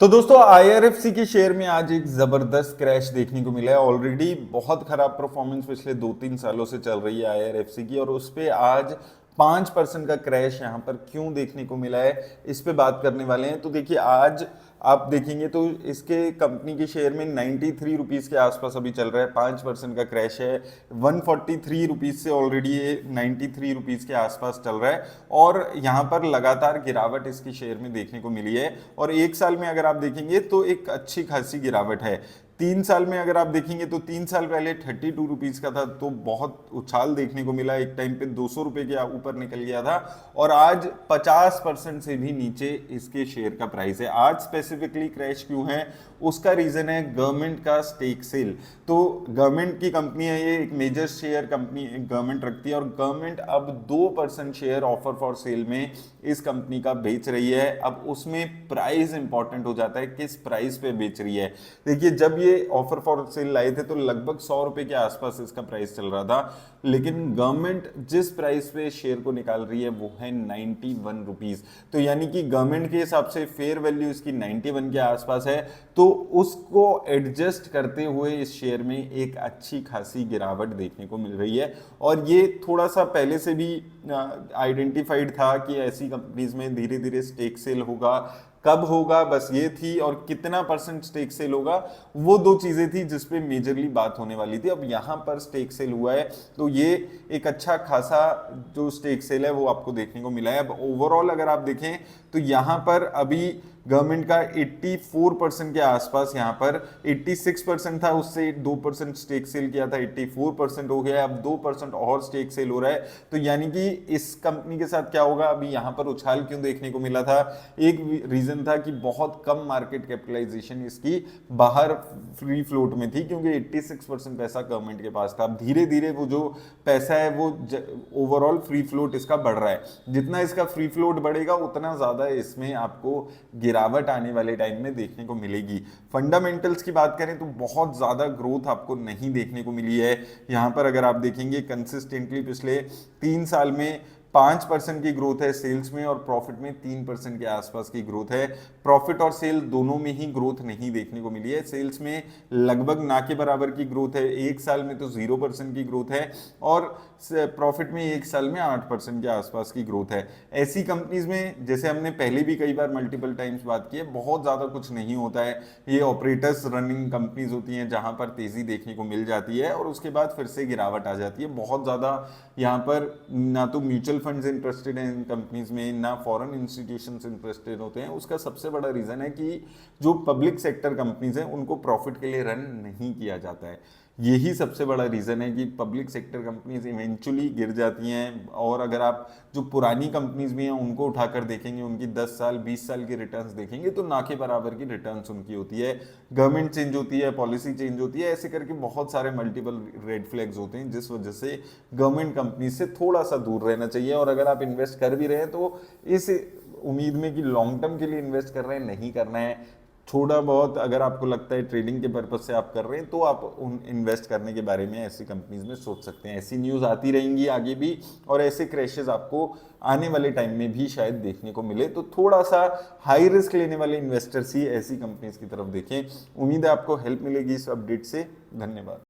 तो दोस्तों आईआरएफसी के शेयर में आज एक जबरदस्त क्रैश देखने को मिला है। ऑलरेडी बहुत खराब परफॉर्मेंस पिछले 2-3 सालों से चल रही है आईआरएफसी की, और उस पे आज 5% का क्रैश यहाँ पर क्यों देखने को मिला है, इस पे बात करने वाले हैं। तो देखिए, आज आप देखेंगे तो इसके कंपनी के शेयर में 93 रुपीज़ के आसपास अभी चल रहा है। 5% का क्रैश है। 143 रुपीज़ से ऑलरेडी ये 93 रुपीज़ के आसपास चल रहा है, और यहाँ पर लगातार गिरावट इसकी शेयर में देखने को मिली है। और एक साल में अगर आप देखेंगे तो एक अच्छी खासी गिरावट है। 3 साल में अगर आप देखेंगे तो 3 साल पहले 32 रुपीज़ का था, तो बहुत उछाल देखने को मिला। एक टाइम पे 200 रुपये के ऊपर निकल गया था, और आज 50% से भी नीचे इसके शेयर का प्राइस है। आज स्पेसिफिकली क्रैश क्यों है, उसका रीजन है गवर्नमेंट का स्टेक सेल। तो गवर्नमेंट की कंपनी है, ये एक मेजर शेयर कंपनी गवर्नमेंट रखती है, और गवर्नमेंट अब 2% शेयर ऑफर फॉर सेल में इस कंपनी का बेच रही है। अब उसमें प्राइस इंपॉर्टेंट हो जाता है, किस प्राइस पे बेच रही है। देखिए, जब ये ऑफर फॉर सेल लाए थे तो लगभग 100 रुपए के आसपास इसका प्राइस चल रहा था, लेकिन गवर्नमेंट जिस प्राइस पे शेयर को निकाल रही है वो है 91 रुपीज। तो यानी कि गवर्नमेंट के हिसाब से फेयर वैल्यू इसकी 91 के आसपास है, तो उसको एडजस्ट करते हुए इस शेयर में एक अच्छी खासी गिरावट देखने को मिल रही है। और ये थोड़ा सा पहले से भी आइडेंटिफाइड था कि ऐसी कंपनीज में धीरे धीरे स्टेक सेल होगा। कब होगा बस ये थी, और कितना परसेंट स्टेक सेल होगा, वो दो चीजें थी जिस पे मेजरली बात होने वाली थी। अब यहाँ पर स्टेक सेल हुआ है, तो ये एक अच्छा खासा जो स्टेक सेल है वो आपको देखने को मिला है। अब ओवरऑल अगर आप देखें तो यहाँ पर अभी गवर्नमेंट का 84% के आसपास, यहाँ पर 86% था, उससे 2% स्टेक सेल किया था, 84% हो गया। अब 2% और स्टेक सेल हो रहा है। तो यानी कि इस कंपनी के साथ क्या होगा, अभी यहाँ पर उछाल क्यों देखने को मिला था, एक रीजन था कि बहुत कम मार्केट कैपिटलाइजेशन इसकी बाहर फ्री फ्लोट में थी, क्योंकि 86% पैसा गवर्नमेंट के पास था। अब धीरे धीरे वो जो पैसा है वो ओवरऑल फ्री फ्लोट इसका बढ़ रहा है। जितना इसका फ्री फ्लोट बढ़ेगा उतना ज्यादा इसमें आपको गिरावट आने वाले टाइम में देखने को मिलेगी। फंडामेंटल्स की बात करें तो बहुत ज्यादा ग्रोथ आपको नहीं देखने को मिली है। यहां पर अगर आप देखेंगे कंसिस्टेंटली पिछले 3 साल में 5% की ग्रोथ है सेल्स में, और प्रॉफिट में 3% के आसपास की ग्रोथ है। प्रॉफिट और सेल दोनों में ही ग्रोथ नहीं देखने को मिली है। सेल्स में लगभग ना के बराबर की ग्रोथ है, एक साल में तो 0% की ग्रोथ है, और प्रॉफिट में एक साल में 8% के आसपास की ग्रोथ है। ऐसी कंपनीज में, जैसे हमने पहले भी कई बार मल्टीपल टाइम्स बात की है, बहुत ज़्यादा कुछ नहीं होता है। ये ऑपरेटर्स रनिंग कंपनीज होती हैं जहां पर तेज़ी देखने को मिल जाती है, और उसके बाद फिर से गिरावट आ जाती है। बहुत ज़्यादा यहाँ पर ना तो म्यूचुअल फंड्स इंटरेस्टेड हैं इन कंपनीज में, ना फॉरेन इंस्टीट्यूशंस इंटरेस्टेड होते हैं। उसका सबसे बड़ा रीज़न है कि जो पब्लिक सेक्टर कंपनीज हैं उनको प्रॉफिट के लिए रन नहीं किया जाता है। यही सबसे बड़ा रीज़न है कि पब्लिक सेक्टर कंपनीज इवेंचुअली गिर जाती हैं। और अगर आप जो पुरानी कंपनीज भी हैं उनको उठाकर देखेंगे, उनकी 10 साल 20 साल की रिटर्न्स देखेंगे तो ना के बराबर की रिटर्न्स उनकी होती है। गवर्नमेंट चेंज होती है, पॉलिसी चेंज होती है, ऐसे करके बहुत सारे मल्टीपल रेड फ्लैग्स होते हैं, जिस वजह से गवर्नमेंट कंपनी से थोड़ा सा दूर रहना चाहिए। और अगर आप इन्वेस्ट कर भी रहे हैं तो इस उम्मीद में कि लॉन्ग टर्म के लिए इन्वेस्ट कर रहे हैं, नहीं करना है। थोड़ा बहुत अगर आपको लगता है ट्रेडिंग के पर्पज से आप कर रहे हैं तो आप उन इन्वेस्ट करने के बारे में ऐसी कंपनीज में सोच सकते हैं। ऐसी न्यूज़ आती रहेंगी आगे भी, और ऐसे क्रैशेस आपको आने वाले टाइम में भी शायद देखने को मिले। तो थोड़ा सा हाई रिस्क लेने वाले इन्वेस्टर्स ही ऐसी कंपनीज की तरफ देखें। उम्मीद है आपको हेल्प मिलेगी इस अपडेट से। धन्यवाद।